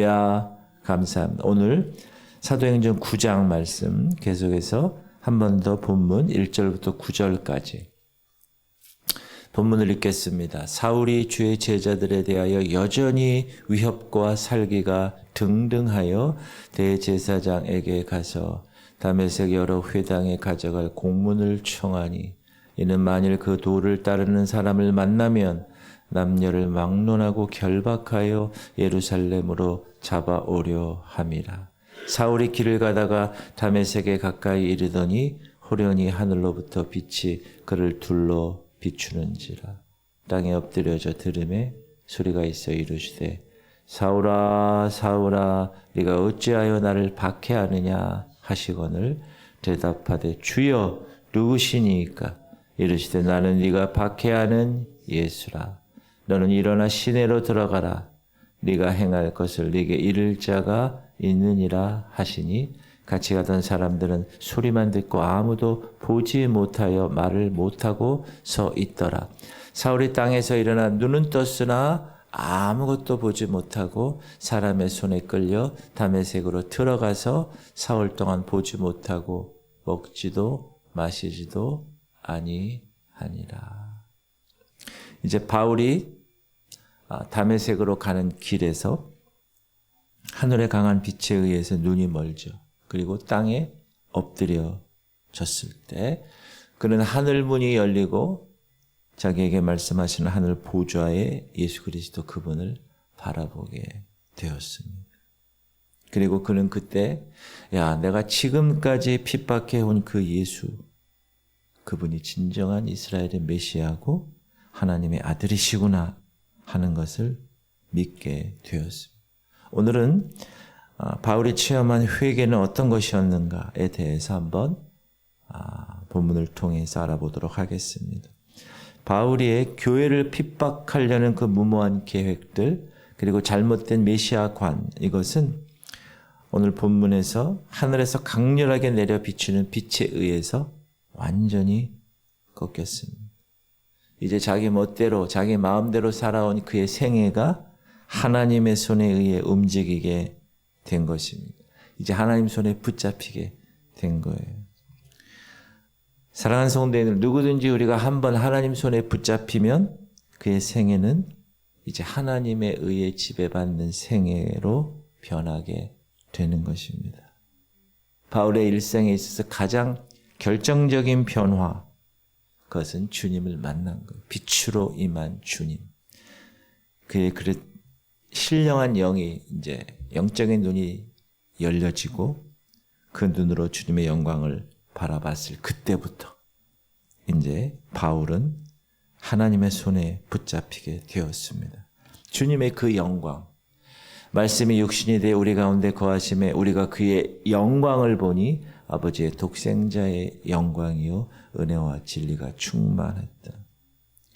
할렐루야. 감사합니다. 오늘 사도행전 9장 말씀 계속해서 한 번 더 본문 1절부터 9절까지 본문을 읽겠습니다. 사울이 주의 제자들에 대하여 여전히 위협과 살기가 등등하여 대제사장에게 가서 다메섹 여러 회당에 가져갈 공문을 청하니 이는 만일 그 도를 따르는 사람을 만나면 남녀를 막론하고 결박하여 예루살렘으로 잡아오려 함이라. 사울이 길을 가다가 다메섹에 가까이 이르더니 호련히 하늘로부터 빛이 그를 둘러 비추는지라. 땅에 엎드려져 들음에 소리가 있어 이르시되 사울아 사울아 네가 어찌하여 나를 박해하느냐 하시거늘 대답하되 주여 누구시니까? 이르시되 나는 네가 박해하는 예수라. 너는 일어나 시내로 들어가라. 네가 행할 것을 네게 이를 자가 있느니라 하시니 같이 가던 사람들은 소리만 듣고 아무도 보지 못하여 말을 못하고 서 있더라. 사울이 땅에서 일어나 눈은 떴으나 아무것도 보지 못하고 사람의 손에 끌려 다메섹으로 들어가서 사흘 동안 보지 못하고 먹지도 마시지도 아니하니라. 이제 바울이 다메섹으로 가는 길에서 하늘의 강한 빛에 의해서 눈이 멀죠. 그리고 땅에 엎드려졌을 때 그는 하늘 문이 열리고 자기에게 말씀하시는 하늘 보좌에 예수 그리스도 그분을 바라보게 되었습니다. 그리고 그는 그때 내가 지금까지 핍박해온 그 예수, 그분이 진정한 이스라엘의 메시아고 하나님의 아들이시구나 하는 것을 믿게 되었습니다. 오늘은 바울이 체험한 회개는 어떤 것이었는가에 대해서 한번 본문을 통해서 알아보도록 하겠습니다. 바울이 교회를 핍박하려는 그 무모한 계획들 그리고 잘못된 메시아관, 이것은 오늘 본문에서 하늘에서 강렬하게 내려 비추는 빛에 의해서 완전히 꺾였습니다. 이제 자기 멋대로 자기 마음대로 살아온 그의 생애가 하나님의 손에 의해 움직이게 된 것입니다. 이제 하나님 손에 붙잡히게 된 거예요. 사랑하는 성도님들, 누구든지 우리가 한번 하나님 손에 붙잡히면 그의 생애는 이제 하나님에 의해 지배받는 생애로 변하게 되는 것입니다. 바울의 일생에 있어서 가장 결정적인 변화, 그것은 주님을 만난 거예요. 빛으로 임한 주님. 그의 신령한 영이 이제 영적인 눈이 열려지고 그 눈으로 주님의 영광을 바라봤을 그때부터 이제 바울은 하나님의 손에 붙잡히게 되었습니다. 주님의 그 영광, 말씀이 육신이 되어 우리 가운데 거하심에 우리가 그의 영광을 보니 아버지의 독생자의 영광이요 은혜와 진리가 충만했다.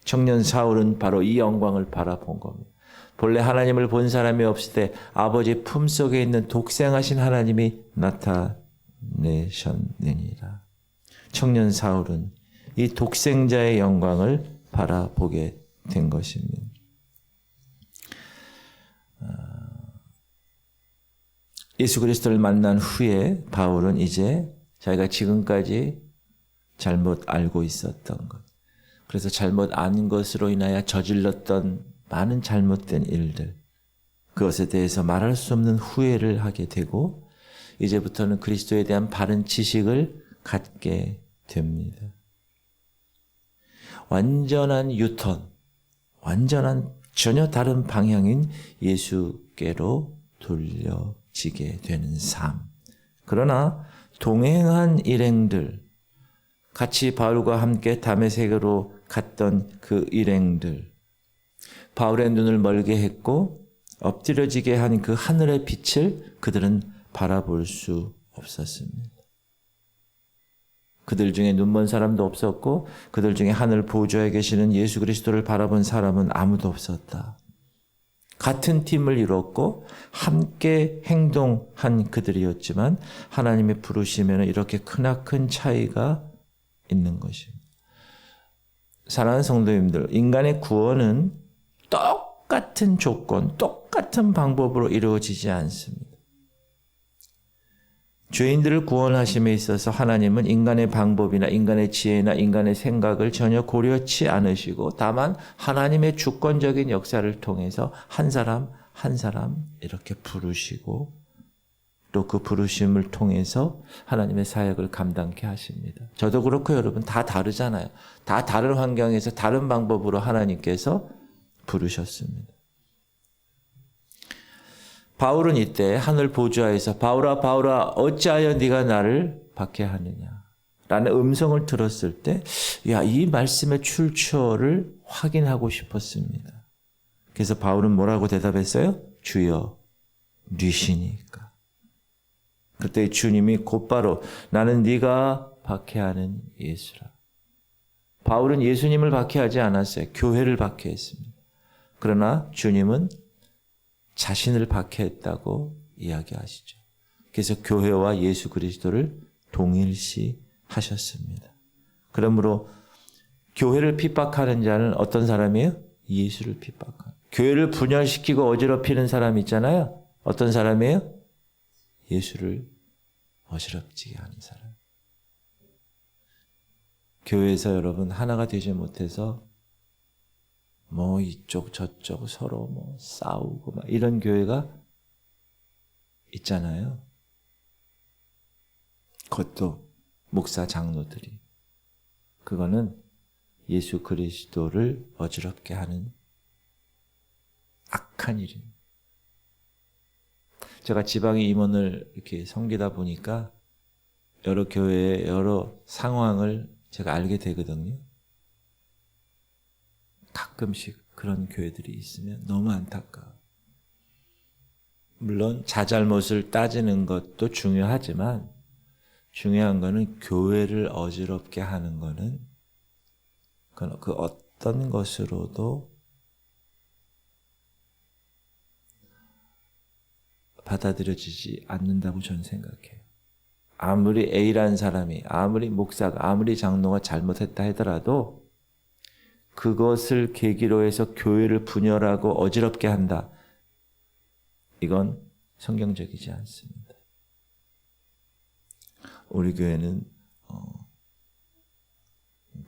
청년 사울은 바로 이 영광을 바라본 겁니다. 본래 하나님을 본 사람이 없을 때 아버지 품속에 있는 독생하신 하나님이 나타내셨느니라. 청년 사울은 이 독생자의 영광을 바라보게 된 것입니다. 예수 그리스도를 만난 후에 바울은 이제 자기가 지금까지 잘못 알고 있었던 것, 그래서 잘못 안 것으로 인하여 저질렀던 많은 잘못된 일들, 그것에 대해서 말할 수 없는 후회를 하게 되고 이제부터는 그리스도에 대한 바른 지식을 갖게 됩니다. 완전한 유턴, 완전한 전혀 다른 방향인 예수께로 돌려지게 되는 삶. 그러나 동행한 일행들, 같이 바울과 함께 다메섹으로 갔던 그 일행들, 바울의 눈을 멀게 했고 엎드려지게 한 그 하늘의 빛을 그들은 바라볼 수 없었습니다. 그들 중에 눈먼 사람도 없었고 그들 중에 하늘 보좌에 계시는 예수 그리스도를 바라본 사람은 아무도 없었다. 같은 팀을 이뤘고 함께 행동한 그들이었지만 하나님의 부르심에는 이렇게 크나큰 차이가 있는 것입니다. 사랑하는 성도님들, 인간의 구원은 똑같은 조건, 똑같은 방법으로 이루어지지 않습니다. 죄인들을 구원하심에 있어서 하나님은 인간의 방법이나 인간의 지혜나 인간의 생각을 전혀 고려치 않으시고 다만 하나님의 주권적인 역사를 통해서 한 사람 한 사람 이렇게 부르시고 또 그 부르심을 통해서 하나님의 사역을 감당케 하십니다. 저도 그렇고 여러분 다 다르잖아요. 다 다른 환경에서 다른 방법으로 하나님께서 부르셨습니다. 바울은 이때 하늘 보좌에서 바울아 바울아 어찌하여 네가 나를 박해하느냐 라는 음성을 들었을 때 이 말씀의 출처를 확인하고 싶었습니다. 그래서 바울은 뭐라고 대답했어요? 주여 뉘시니까. 그때 주님이 곧바로 나는 네가 박해하는 예수라. 바울은 예수님을 박해하지 않았어요. 교회를 박해했습니다. 그러나 주님은 자신을 박해했다고 이야기하시죠. 그래서 교회와 예수 그리스도를 동일시하셨습니다. 그러므로 교회를 핍박하는 자는 어떤 사람이에요? 예수를 핍박하는. 교회를 분열시키고 어지럽히는 사람 있잖아요. 어떤 사람이에요? 예수를 어지럽지게 하는 사람. 교회에서 여러분 하나가 되지 못해서 이쪽 저쪽 서로 싸우고 이런 교회가 있잖아요. 그것도 목사 장로들이. 그거는 예수 그리스도를 어지럽게 하는 악한 일입니다. 제가 지방의 임원을 이렇게 섬기다 보니까 여러 교회의 여러 상황을 제가 알게 되거든요. 가끔씩 그런 교회들이 있으면 너무 안타까워. 물론 자잘못을 따지는 것도 중요하지만 중요한 거는 교회를 어지럽게 하는 거는 그 어떤 것으로도 받아들여지지 않는다고 저는 생각해요. 아무리 A라는 사람이, 아무리 목사가, 아무리 장로가 잘못했다 하더라도 그것을 계기로 해서 교회를 분열하고 어지럽게 한다. 이건 성경적이지 않습니다. 우리 교회는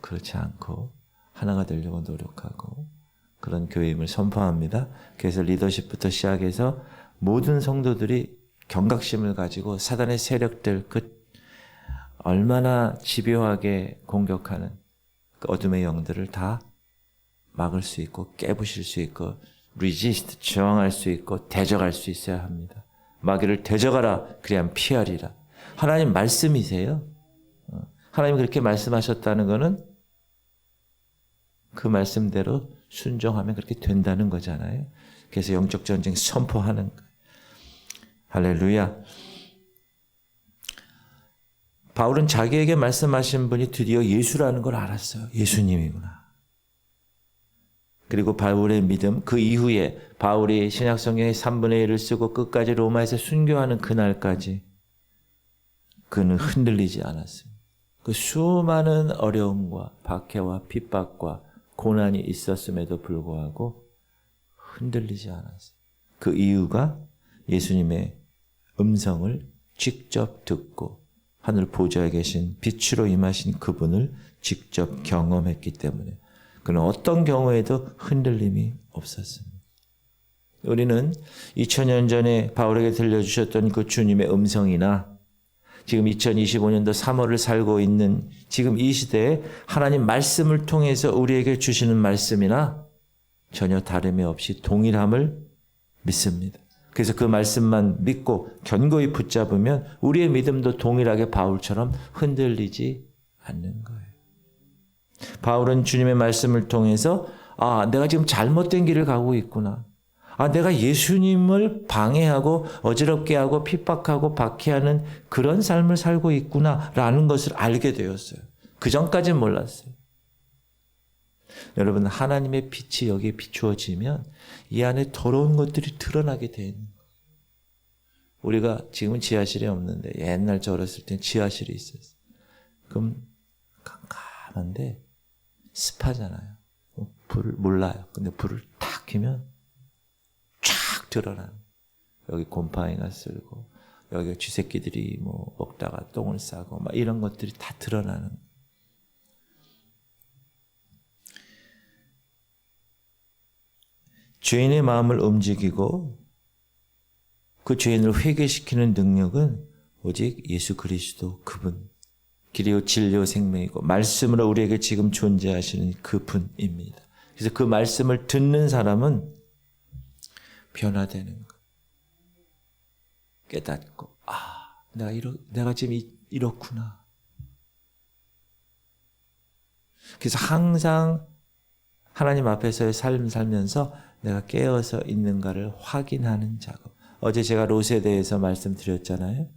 그렇지 않고 하나가 되려고 노력하고 그런 교회임을 선포합니다. 그래서 리더십부터 시작해서 모든 성도들이 경각심을 가지고 사단의 세력들 얼마나 집요하게 공격하는 그 어둠의 영들을 다 막을 수 있고 깨부실 수 있고 resist, 저항할 수 있고 대적할 수 있어야 합니다. 마귀를 대적하라 그리하면 피하리라. 하나님 말씀이세요. 하나님 그렇게 말씀하셨다는 것은 그 말씀대로 순종하면 그렇게 된다는 거잖아요. 그래서 영적 전쟁 선포하는 거예요. 할렐루야. 바울은 자기에게 말씀하신 분이 드디어 예수라는 걸 알았어요. 예수님이구나. 그리고 바울의 믿음, 그 이후에 바울이 신약성경의 3분의 1을 쓰고 끝까지 로마에서 순교하는 그날까지 그는 흔들리지 않았습니다. 그 수많은 어려움과 박해와 핍박과 고난이 있었음에도 불구하고 흔들리지 않았어요. 그 이유가 예수님의 음성을 직접 듣고 하늘 보좌에 계신 빛으로 임하신 그분을 직접 경험했기 때문에 그는 어떤 경우에도 흔들림이 없었습니다. 우리는 2000년 전에 바울에게 들려주셨던 그 주님의 음성이나 지금 2025년도 3월을 살고 있는 지금 이 시대에 하나님 말씀을 통해서 우리에게 주시는 말씀이나 전혀 다름이 없이 동일함을 믿습니다. 그래서 그 말씀만 믿고 견고히 붙잡으면 우리의 믿음도 동일하게 바울처럼 흔들리지 않는 거예요. 바울은 주님의 말씀을 통해서 내가 지금 잘못된 길을 가고 있구나. 내가 예수님을 방해하고 어지럽게 하고 핍박하고 박해하는 그런 삶을 살고 있구나라는 것을 알게 되었어요. 그 전까지는 몰랐어요. 여러분 하나님의 빛이 여기에 비추어지면 이 안에 더러운 것들이 드러나게 되는 거예요. 우리가 지금은 지하실이 없는데 옛날 저 어렸을 땐 지하실이 있었어요. 그럼 깜깜한데 습하잖아요. 불을 몰라요. 근데 불을 탁 켜면 드러나는. 여기 곰팡이가 쓸고 여기 쥐새끼들이 뭐 먹다가 똥을 싸고 막 이런 것들이 다 드러나는. 죄인의 마음을 움직이고 그 죄인을 회개시키는 능력은 오직 예수 그리스도 그분, 길이요 진리요 생명이고 말씀으로 우리에게 지금 존재하시는 그분입니다. 그래서 그 말씀을 듣는 사람은 변화되는 것. 깨닫고 내가 지금 이렇구나. 그래서 항상 하나님 앞에서의 삶 살면서 내가 깨어서 있는가를 확인하는 작업. 어제 제가 롯에 대해서 말씀드렸잖아요.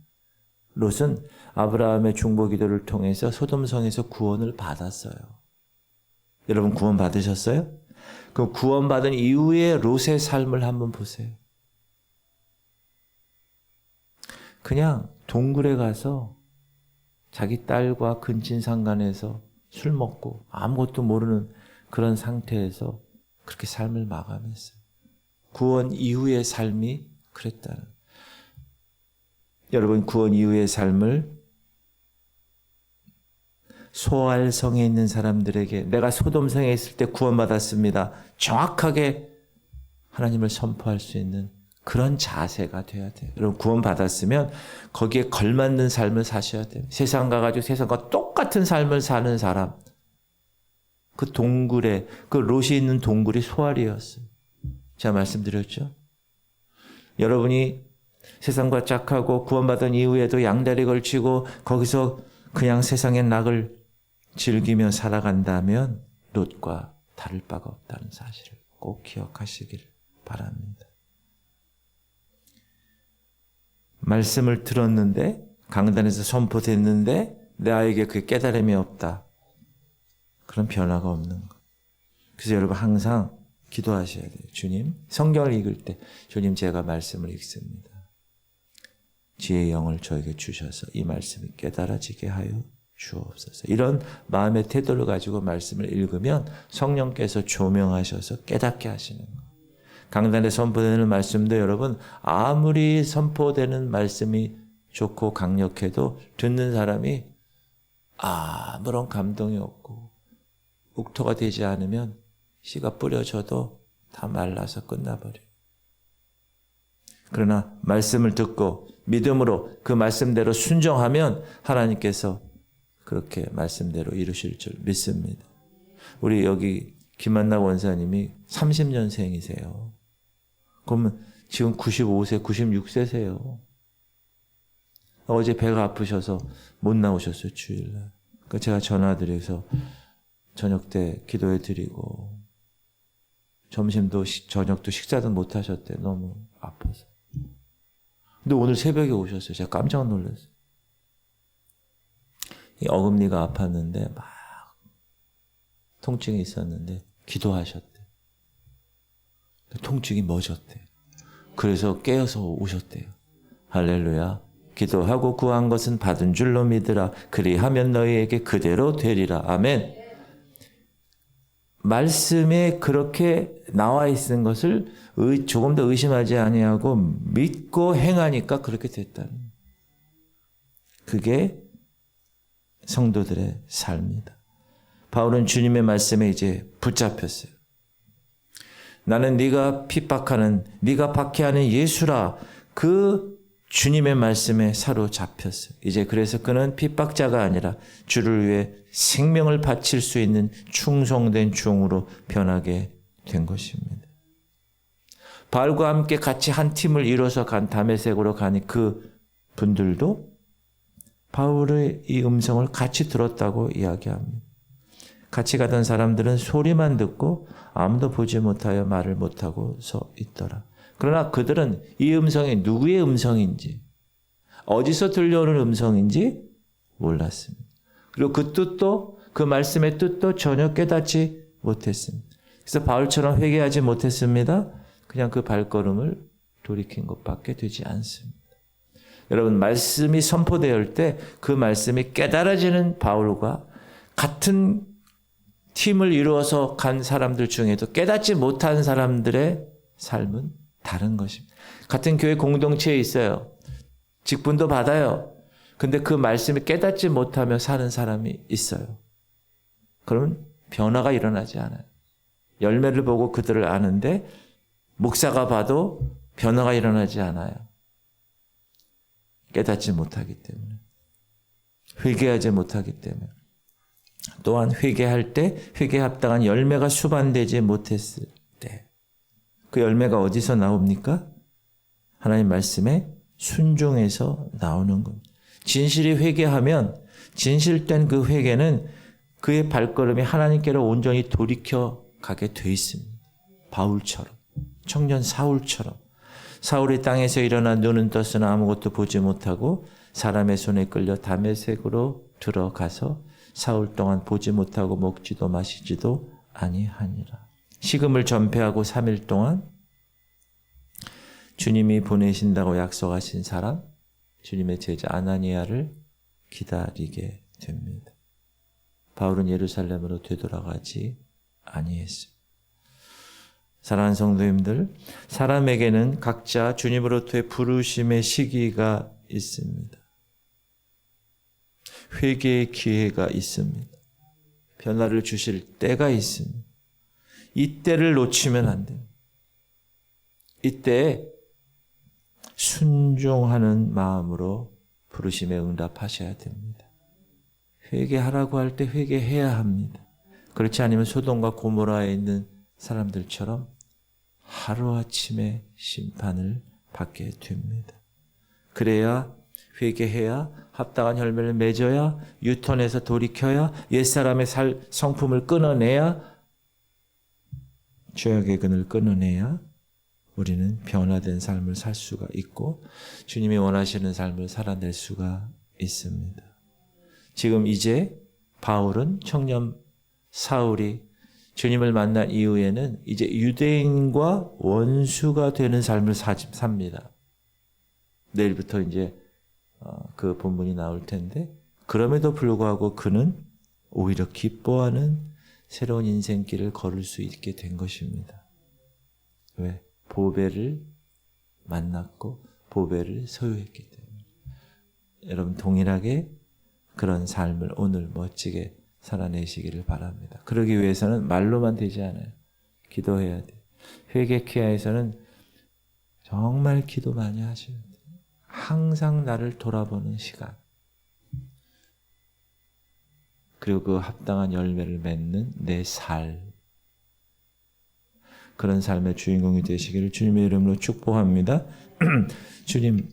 롯은 아브라함의 중보 기도를 통해서 소돔성에서 구원을 받았어요. 여러분 구원 받으셨어요? 그 구원 받은 이후에 롯의 삶을 한번 보세요. 그냥 동굴에 가서 자기 딸과 근친상간해서 술 먹고 아무것도 모르는 그런 상태에서 그렇게 삶을 마감했어요. 구원 이후의 삶이 그랬다는. 여러분 구원 이후의 삶을 소알성에 있는 사람들에게 내가 소돔성에 있을 때 구원받았습니다. 정확하게 하나님을 선포할 수 있는 그런 자세가 돼야 돼요. 여러분 구원받았으면 거기에 걸맞는 삶을 사셔야 돼요. 세상 가가지고 세상과 똑같은 삶을 사는 사람. 그 동굴에 그 롯이 있는 동굴이 소알이었어요. 제가 말씀드렸죠. 여러분이 세상과 짝하고 구원받은 이후에도 양다리 걸치고 거기서 그냥 세상의 낙을 즐기며 살아간다면 롯과 다를 바가 없다는 사실을 꼭 기억하시길 바랍니다. 말씀을 들었는데 강단에서 선포됐는데 나에게 그 깨달음이 없다. 그런 변화가 없는 것. 그래서 여러분 항상 기도하셔야 돼요. 주님, 성경을 읽을 때 주님 제가 말씀을 읽습니다. 지혜의 영을 저에게 주셔서 이 말씀이 깨달아지게 하여 주옵소서. 이런 마음의 태도를 가지고 말씀을 읽으면 성령께서 조명하셔서 깨닫게 하시는 거예요. 강단에 선포되는 말씀도 여러분 아무리 선포되는 말씀이 좋고 강력해도 듣는 사람이 아무런 감동이 없고 묵토가 되지 않으면 씨가 뿌려져도 다 말라서 끝나버려요. 그러나 말씀을 듣고 믿음으로 그 말씀대로 순종하면 하나님께서 그렇게 말씀대로 이루실 줄 믿습니다. 우리 여기 김한나 원사님이 30년생이세요. 그러면 지금 95세, 96세세요. 어제 배가 아프셔서 못 나오셨어요, 주일날. 그러니까 제가 전화드려서 저녁 때 기도해 드리고 점심도 저녁도 식사도 못 하셨대. 너무 아파서. 근데 오늘 새벽에 오셨어요. 제가 깜짝 놀랐어요. 이 어금니가 아팠는데 막 통증이 있었는데 기도하셨대. 통증이 멎었대. 그래서 깨어서 오셨대요. 할렐루야. 기도하고 구한 것은 받은 줄로 믿으라. 그리하면 너희에게 그대로 되리라. 아멘. 말씀에 그렇게 나와 있는 것을 조금 더 의심하지 아니하고 믿고 행하니까 그렇게 됐다는. 그게 성도들의 삶이다. 바울은 주님의 말씀에 이제 붙잡혔어요. 나는 네가 핍박하는, 네가 박해하는 예수라. 그 주님의 말씀에 사로잡혔어요. 이제 그래서 그는 핍박자가 아니라 주를 위해 생명을 바칠 수 있는 충성된 종으로 변하게 된 것입니다. 바울과 함께 같이 한 팀을 이뤄서 간 다메섹으로 가니 그 분들도 바울의 이 음성을 같이 들었다고 이야기합니다. 같이 가던 사람들은 소리만 듣고 아무도 보지 못하여 말을 못하고 서 있더라. 그러나 그들은 이 음성이 누구의 음성인지, 어디서 들려오는 음성인지 몰랐습니다. 그리고 그 뜻도, 그 말씀의 뜻도 전혀 깨닫지 못했습니다. 그래서 바울처럼 회개하지 못했습니다. 그냥 그 발걸음을 돌이킨 것밖에 되지 않습니다. 여러분, 말씀이 선포될 때 그 말씀이 깨달아지는 바울과 같은 팀을 이루어서 간 사람들 중에도 깨닫지 못한 사람들의 삶은 다른 것입니다. 같은 교회 공동체에 있어요. 직분도 받아요. 근데 그 말씀을 깨닫지 못하며 사는 사람이 있어요. 그러면 변화가 일어나지 않아요. 열매를 보고 그들을 아는데 목사가 봐도 변화가 일어나지 않아요. 깨닫지 못하기 때문에. 회개하지 못하기 때문에. 또한 회개할 때 회개에 합당한 열매가 수반되지 못했을 때 그 열매가 어디서 나옵니까? 하나님 말씀에 순종해서 나오는 겁니다. 진실이 회개하면 진실된 그 회개는 그의 발걸음이 하나님께로 온전히 돌이켜 가게 돼 있습니다. 바울처럼, 청년 사울처럼. 사울이 땅에서 일어나 눈은 떴으나 아무것도 보지 못하고 사람의 손에 끌려 다메섹으로 들어가서 사흘 동안 보지 못하고 먹지도 마시지도 아니하니라. 식음을 전폐하고 3일 동안 주님이 보내신다고 약속하신 사람, 주님의 제자 아나니아를 기다리게 됩니다. 바울은 예루살렘으로 되돌아가지 아니했습니다. 사랑하는 성도님들, 사람에게는 각자 주님으로부터의 부르심의 시기가 있습니다. 회개의 기회가 있습니다. 변화를 주실 때가 있습니다. 이 때를 놓치면 안 됩니다. 이때 순종하는 마음으로 부르심에 응답하셔야 됩니다. 회개하라고 할 때 회개해야 합니다. 그렇지 않으면 소돔과 고모라에 있는 사람들처럼 하루아침에 심판을 받게 됩니다. 그래야 회개해야 합당한 열매를 맺어야 유턴해서 돌이켜야 옛사람의 성품을 끊어내야 죄악의 근을 끊어내야 우리는 변화된 삶을 살 수가 있고 주님이 원하시는 삶을 살아낼 수가 있습니다. 지금 이제 바울은 청년 사울이 주님을 만난 이후에는 이제 유대인과 원수가 되는 삶을 삽니다. 내일부터 이제 그 본문이 나올 텐데 그럼에도 불구하고 그는 오히려 기뻐하는 새로운 인생길을 걸을 수 있게 된 것입니다. 왜? 보배를 만났고 보배를 소유했기 때문에. 여러분 동일하게 그런 삶을 오늘 멋지게 살아내시기를 바랍니다. 그러기 위해서는 말로만 되지 않아요. 기도해야 돼요. 회개케야에서는 정말 기도 많이 하셔야 돼요. 항상 나를 돌아보는 시간. 그리고 그 합당한 열매를 맺는 내 삶. 그런 삶의 주인공이 되시기를 주님의 이름으로 축복합니다. 주님,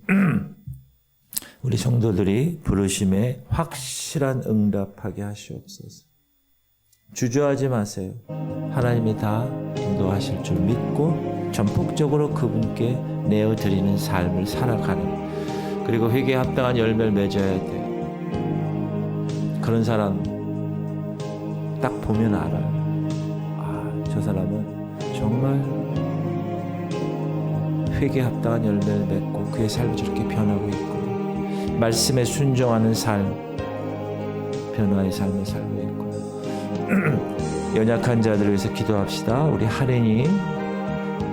우리 성도들이 부르심에 확실한 응답하게 하시옵소서. 주저하지 마세요. 하나님이 다 인도하실 줄 믿고 전폭적으로 그분께 내어드리는 삶을 살아가는, 그리고 회개에 합당한 열매를 맺어야 돼요. 그런 사람 딱 보면 알아요. 아, 저 사람은 정말 회개에 합당한 열매를 맺고 그의 삶이 저렇게 변하고 있고 말씀에 순종하는 삶, 변화의 삶을 살고 있고 연약한 자들을 위해서 기도합시다. 우리 하린이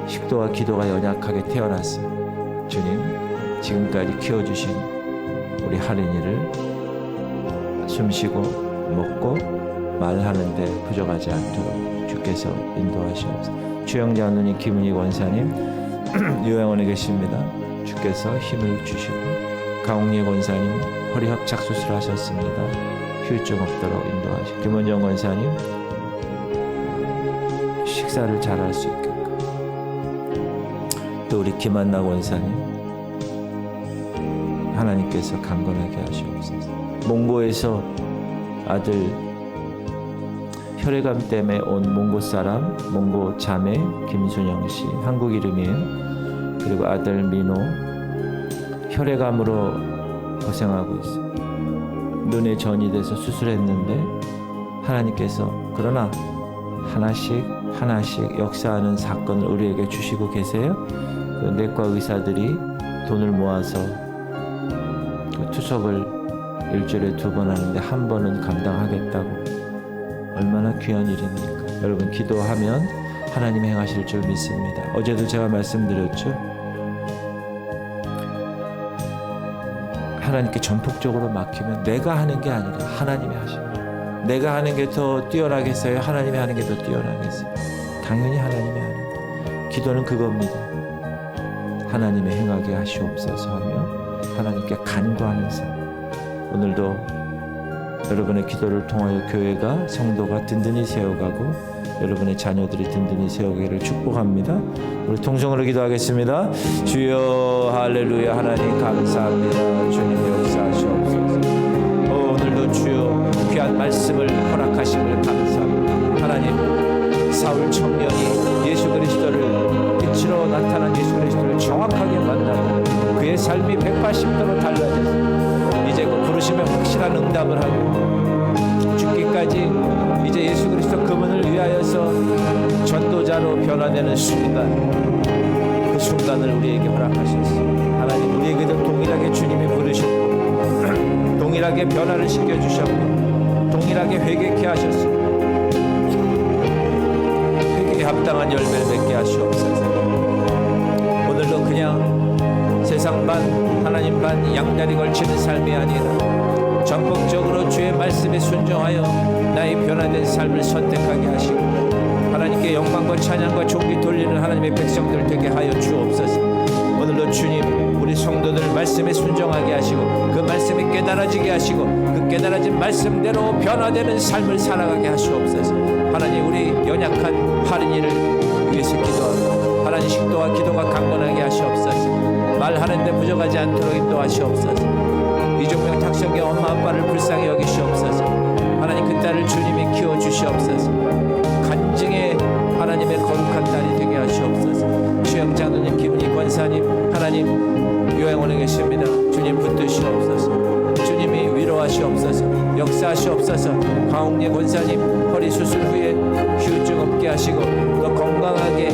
식도와 기도가 연약하게 태어났어요. 주님, 지금까지 키워주신 우리 하린이를 숨쉬고 먹고 말하는데 부족하지 않도록 주께서 인도하시옵소서. 주영자 누님, 김은희 권사님 요양원에 계십니다. 주께서 힘을 주시고, 강홍예 권사님 허리합착 수술하셨습니다. 휴증 없도록 인도하시고, 김원정 권사님 식사를 잘할 수 있게끔, 또 우리 김한나 권사님 하나님께서 강건하게 하시옵소서. 몽고에서 아들 혈액암 때문에 온 몽고 사람, 몽고 자매 김순영 씨, 한국 이름이에요. 그리고 아들 민호 혈액암으로 고생하고 있어요. 눈에 전이 돼서 수술했는데 하나님께서 그러나 하나씩 역사하는 사건을 우리에게 주시고 계세요. 그 내과 의사들이 돈을 모아서 그 투석을 일주일에 2번 하는데 한 번은 감당하겠다고. 얼마나 귀한 일입니까? 여러분, 기도하면 하나님이 행하실 줄 믿습니다. 어제도 제가 말씀드렸죠. 하나님께 전폭적으로 맡기면 내가 하는 게 아니라 하나님이 하십니다. 내가 하는 게 더 뛰어나겠어요? 하나님이 하는 게 더 뛰어나겠어요? 당연히 하나님이 하는 거예요. 기도는 그겁니다. 하나님의 행하게 하시옵소서 하며 하나님께 간구하는 삶. 오늘도 여러분의 기도를 통하여 교회가, 성도가 든든히 세워가고 여러분의 자녀들이 든든히 세우기를 축복합니다. 우리 통성으로 기도하겠습니다. 주여 할렐루야. 하나님 감사합니다. 주님 역사하시옵소서. 오늘도 주여 귀한 말씀을 허락하심을 감사합니다. 하나님, 사울 청년이 예수 그리스도를 빛으로 나타난 예수 그리스도를 정확하게 만나고 그의 삶이 180도로 달라졌습니다. 이제 그 부르심에 확실한 응답을 하고 죽기까지 이제 예수 그리스도 그분을 위하여서 전도자로 변화되는 순간, 그 순간을 우리에게 허락하셨습니다. 하나님, 우리에게도 동일하게 주님이 부르셨고 동일하게 변화를 시켜주셨고 동일하게 회개케 하셨습니다. 회개에 합당한 열매를 맺게 하시옵소서. 오늘도 그냥 세상 반 하나님 반 양다리 걸치는 삶이 아니라 전폭적으로 주의 말씀에 순종하여 나의 변화된 삶을 선택하게 하시고 하나님께 영광과 찬양과 존귀 돌리는 하나님의 백성들 되게 하여 주옵소서. 오늘도 주님, 우리 성도들 말씀에 순종하게 하시고 그 말씀이 깨달아지게 하시고 그 깨달아진 말씀대로 변화되는 삶을 살아가게 하시옵소서. 하나님, 우리 연약한 할인이를 위해서 기도하고 하나님, 식도와 기도가 강건하게 하시옵소서. 말하는데 부족하지 않도록 인도하시옵소서. 이종명 탁성의 엄마 아빠를 불쌍히 여기시옵소서. 하나님, 그 딸을 주님이 키워주시옵소서. 간증의 하나님의 거룩한 딸이 되게 하시옵소서. 주영 장로님, 김은희 권사님, 하나님 요양원에 계십니다. 주님 붙드시옵소서. 주님이 위로하시옵소서. 역사하시옵소서. 강홍래 권사님 허리 수술 후에 휴증 없게 하시고 또 건강하게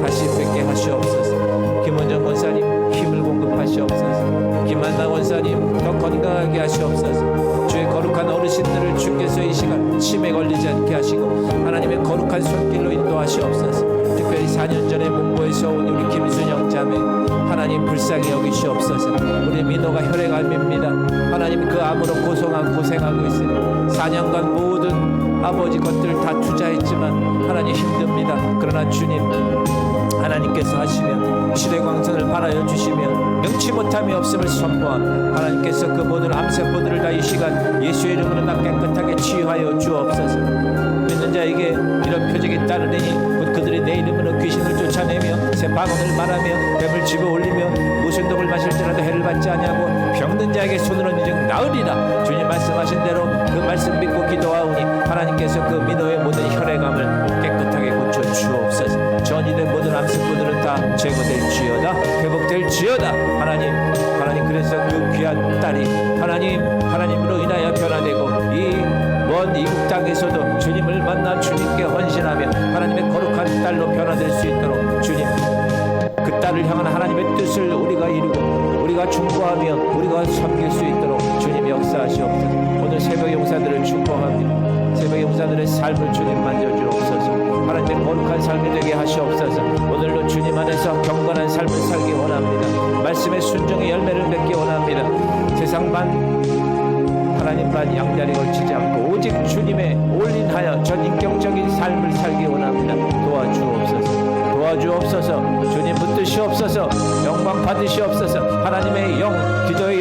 다시 뵙게 하시옵소서. 김원정 권사님 힘을 공급하시옵소서. 김한나 권사님 더 건강하게 하시옵소서. 주의 거룩한 어르신들을 주께서 이 시간 치매 걸리지 않게 하시고 하나님의 거룩한 손길로 인도하시옵소서. 특별히 4년 전에 문고에서 온 우리 김순영 자매 하나님 불쌍히 여기시옵소서. 우리 민호가 혈액암입니다. 하나님, 그 암으로 고생하고 있으니 4년간 모든 아버지 것들 다 투자했지만 하나님 힘듭니다. 그러나 주님, 하나님께서 하시면 시대광선을 발하여 주시면 능치 못함이 없음을 선포함. 하나님께서 그 모든 암세포들을 다 이 시간 예수의 이름으로 다 깨끗하게 치유하여 주옵소서. 믿는 자에게 이런 표적이 따르니 곧 그들이 내 이름으로 귀신을 쫓아내며 새 방언을 말하며 뱀을 집어 올리며 무슨 독을 마실지라도 해를 받지 아니하고 병든 자에게 손을 얹은 나으리라. 주님 말씀하신 대로 그 말씀 믿고 기도하오니 하나님께서 그 민호의 모든 혈액암을 깨끗하게 고쳐 주옵소서. 전이된 모든 암세포들은 다 제거될지어다, 회복될지어다. 하나님, 그래서 그 귀한 딸이 하나님으로 인하여 변화되고 이 먼 이국 땅에서도 주님을 만나 주님께 헌신하며 하나님의 거룩한 딸로 변화될 수 있도록 주님, 그 딸을 향한 하나님의 뜻을 우리가 이루고 우리가 충고하며 우리가 섬길 수 있도록 주님 역사하시옵소서. 오늘 새벽 용사들을 축복합니다. 새벽 용사들의 삶을 주님 만져주옵소서. 하나님의 거룩한 삶이 되게 하시옵소서. 오늘도 주님 안에서 경건한 삶을 살기 원합니다. 말씀의 순종의 열매를 맺기 원합니다. 세상 반 하나님 반 양다리 걸치지 않고 오직 주님의 올인하여 전인격적인 삶을 살기 원합니다. 도와주옵소서. 주님 붙드시옵소서. 영광 받으시옵소서. 하나님의 영, 기도의